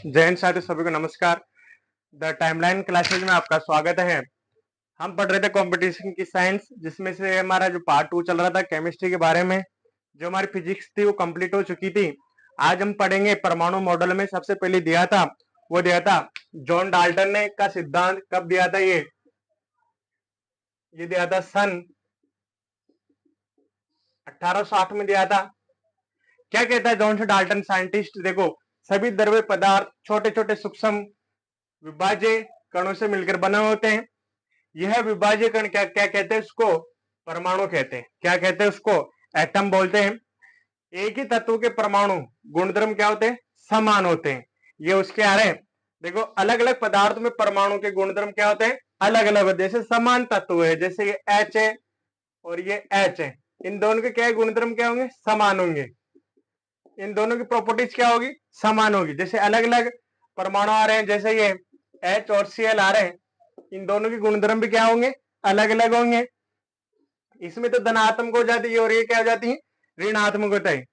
जय हिंद साथियों, सभी को नमस्कार। द टाइमलाइन क्लासेज में आपका स्वागत है। हम पढ़ रहे थे कंपटीशन की साइंस, जिसमें से हमारा जो पार्ट 2 चल रहा था केमिस्ट्री के बारे में। जो हमारी फिजिक्स थी वो कंप्लीट हो चुकी थी। आज हम पढ़ेंगे परमाणु मॉडल में सबसे पहले दिया था जॉन डाल्टन ने का सिद्धांत। कब दिया था ये दिया था सन 1860 में दिया था। क्या कहता है जॉन डाल्टन साइंटिस्ट? देखो, सभी द्रव्य पदार्थ छोटे छोटे सूक्ष्म विभाज्य कणों से मिलकर बने होते हैं। यह विभाज्य कण क्या क्या कहते हैं? उसको परमाणु कहते हैं। क्या कहते हैं? उसको एटम बोलते हैं। एक ही तत्व के परमाणु गुणधर्म क्या होते हैं? समान होते हैं। ये उसके आ रहे हैं। देखो, अलग अलग पदार्थ में परमाणु के गुणधर्म क्या होते हैं? अलग अलग। जैसे समान तत्व है, जैसे ये H है और ये H है, इन दोनों के क्या गुणधर्म क्या होंगे? समान होंगे। इन दोनों की प्रॉपर्टीज क्या होगी? समान होगी। जैसे अलग अलग परमाणु आ रहे हैं, जैसे ये H और Cl आ रहे हैं, इन दोनों के गुणधर्म भी क्या होंगे? अलग अलग होंगे। इसमें तो धनात्मक हो जाती है और ये क्या हो जाती है? ऋणात्मक होता है।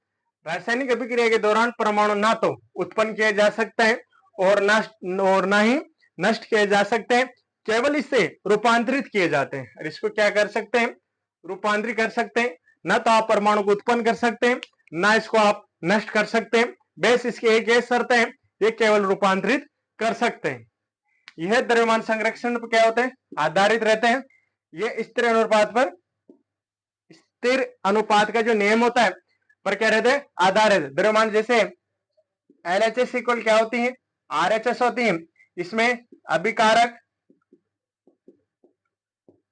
रासायनिक अभिक्रिया के दौरान परमाणु ना तो उत्पन्न किया जा सकता है और ना ही नष्ट किए जा सकते हैं, केवल इससे रूपांतरित किए जाते हैं। और इसको क्या कर सकते हैं? रूपांतरित कर सकते हैं। ना तो आप परमाणु को उत्पन्न कर सकते हैं, ना इसको आप नष्ट कर सकते हैं। बेस इसकी एक शर्त है, ये केवल रूपांतरित कर सकते हैं। यह द्रव्यमान संरक्षण पर क्या होते हैं? आधारित रहते हैं। ये स्थिर अनुपात का जो नियम होता है पर क्या रहते हैं? आधारित। द्रव्यमान जैसे LHS इक्वल क्या होती है? RHS होती है। इसमें अभिकारक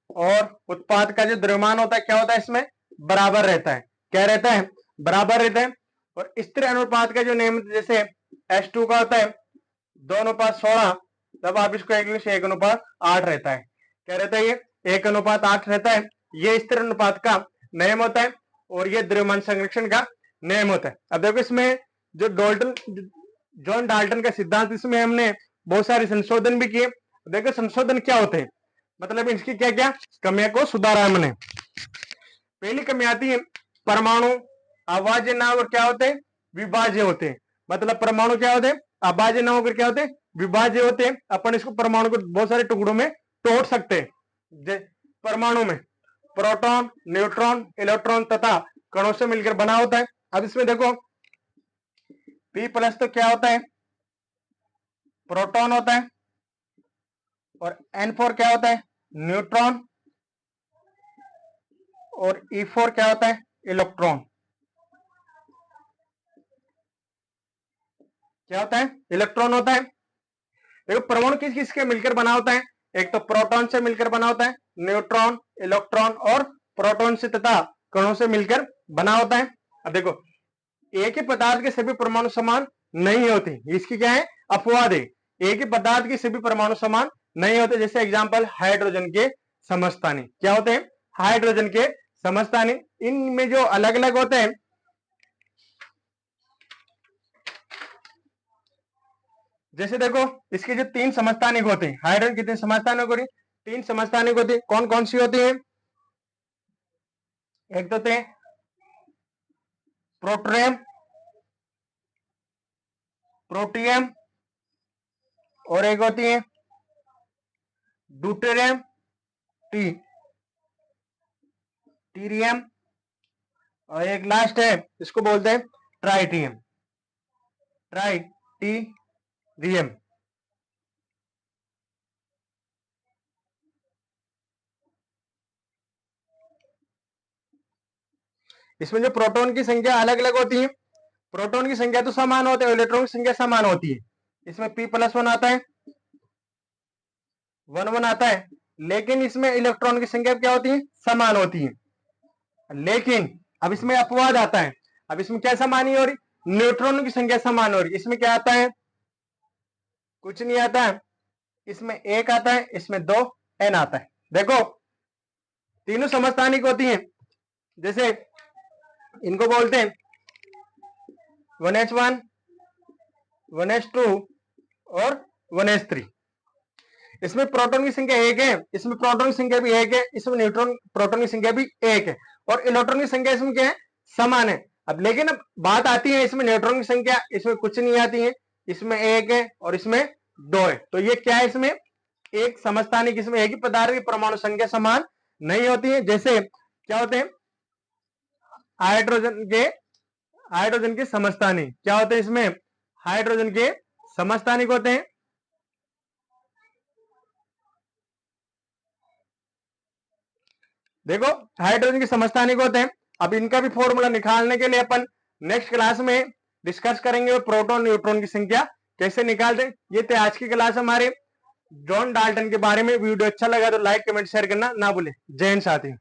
और उत्पाद का जो द्रव्यमान होता है क्या होता है? इसमें बराबर रहता है। क्या रहता है? बराबर रहता है। और स्थिर अनुपात का जो नियम जैसे H2 का होता है 2:16, तब आप इसको इंग्लिश 1:8 रहता है। क्या रहता है? ये 1:8 रहता है। ये स्थिर अनुपात का नियम होता है और ये द्रव्यमान संरक्षण का नियम होता है। अब देखो, इसमें जो जॉन डाल्टन का सिद्धांत, इसमें हमने बहुत सारे संशोधन भी किए। देखो, संशोधन क्या होते हैं, मतलब इसकी क्या क्या कमियों को सुधारा हमने। पहली कमी आती है, परमाणु अभाज्य ना होकर क्या होते हैं? विभाज्य होते हैं। मतलब परमाणु क्या होते हैं? अभाज्य ना होकर क्या होते हैं? विभाज्य होते हैं। अपन इसको परमाणु को बहुत सारे टुकड़ों में तोड़ सकते हैं। परमाणु में प्रोटॉन, न्यूट्रॉन, इलेक्ट्रॉन तथा कणों से मिलकर बना होता है। अब इसमें देखो, P+ तो क्या होता है? प्रोटॉन होता है। और N4 क्या होता है? न्यूट्रॉन। और E4 क्या होता है? इलेक्ट्रॉन। क्या होता है? इलेक्ट्रॉन होता है। देखो, परमाणु किस किस के मिलकर बना होता है? एक तो प्रोटॉन से मिलकर बना होता है, न्यूट्रॉन, इलेक्ट्रॉन और प्रोटॉन से तथा कणों से मिलकर बना होता है। अब देखो, एक ही पदार्थ के सभी परमाणु समान नहीं होते। इसकी क्या है? अपवाद है। एक ही पदार्थ के सभी परमाणु समान नहीं होते। जैसे एग्जांपल, हाइड्रोजन के समस्थानी क्या होते हैं? हाइड्रोजन के समस्थानी। इनमें जो अलग अलग होते हैं, जैसे देखो, इसके जो 3 समस्थानिक होते हैं, हाइड्रोजन कितने समस्थानिक होती? 3 समस्थानिक होती है। कौन कौन सी होती है? एक तो होते हैं प्रोटोनियम, प्रोटियम, और एक होती है ड्यूटेरियम, टीरियम, और एक लास्ट है, इसको बोलते हैं ट्राइटियम, ट्राइटीरियम। इसमें जो प्रोटॉन की संख्या अलग अलग होती है, प्रोटॉन की संख्या तो समान होती है, इलेक्ट्रॉन की संख्या समान होती है। इसमें P+1 आता है, 1 आता है, लेकिन इसमें इलेक्ट्रॉन की संख्या क्या होती है? समान होती है। लेकिन अब इसमें अपवाद आता है। अब इसमें क्या समान ही हो रही? न्यूट्रॉनों की संख्या समान हो रही। इसमें क्या आता है? कुछ नहीं आता है। इसमें 1 आता है, इसमें 2 N आता है। देखो, तीनों समस्थानिक होती हैं। जैसे इनको बोलते हैं 1H1, 1H2 और 1H3। इसमें प्रोटॉन की संख्या 1 है, इसमें प्रोटॉन की संख्या भी 1 है, इसमें न्यूट्रॉन प्रोटॉन की संख्या भी 1 है, और इलेक्ट्रॉन की संख्या इसमें क्या है? समान है। अब लेकिन अब बात आती है इसमें न्यूट्रॉन की संख्या, इसमें कुछ नहीं आती है, इसमें एक है और इसमें दो है। तो ये क्या है, इसमें एक समस्थानिक, इसमें एक ही पदार्थ की परमाणु संख्या समान नहीं होती है। जैसे क्या होते हैं हाइड्रोजन के समस्थानिक क्या होते हैं, इसमें हाइड्रोजन के समस्थानिक होते हैं। देखो हाइड्रोजन के समस्थानिक होते हैं। अब इनका भी फॉर्मूला निकालने के लिए अपन नेक्स्ट क्लास में डिस्कस करेंगे, प्रोटॉन न्यूट्रॉन की संख्या कैसे निकालते हैं। ये थे आज की क्लास हमारे जॉन डाल्टन के बारे में। वीडियो अच्छा लगा तो लाइक कमेंट शेयर करना ना भूले। जय हिंद साथी।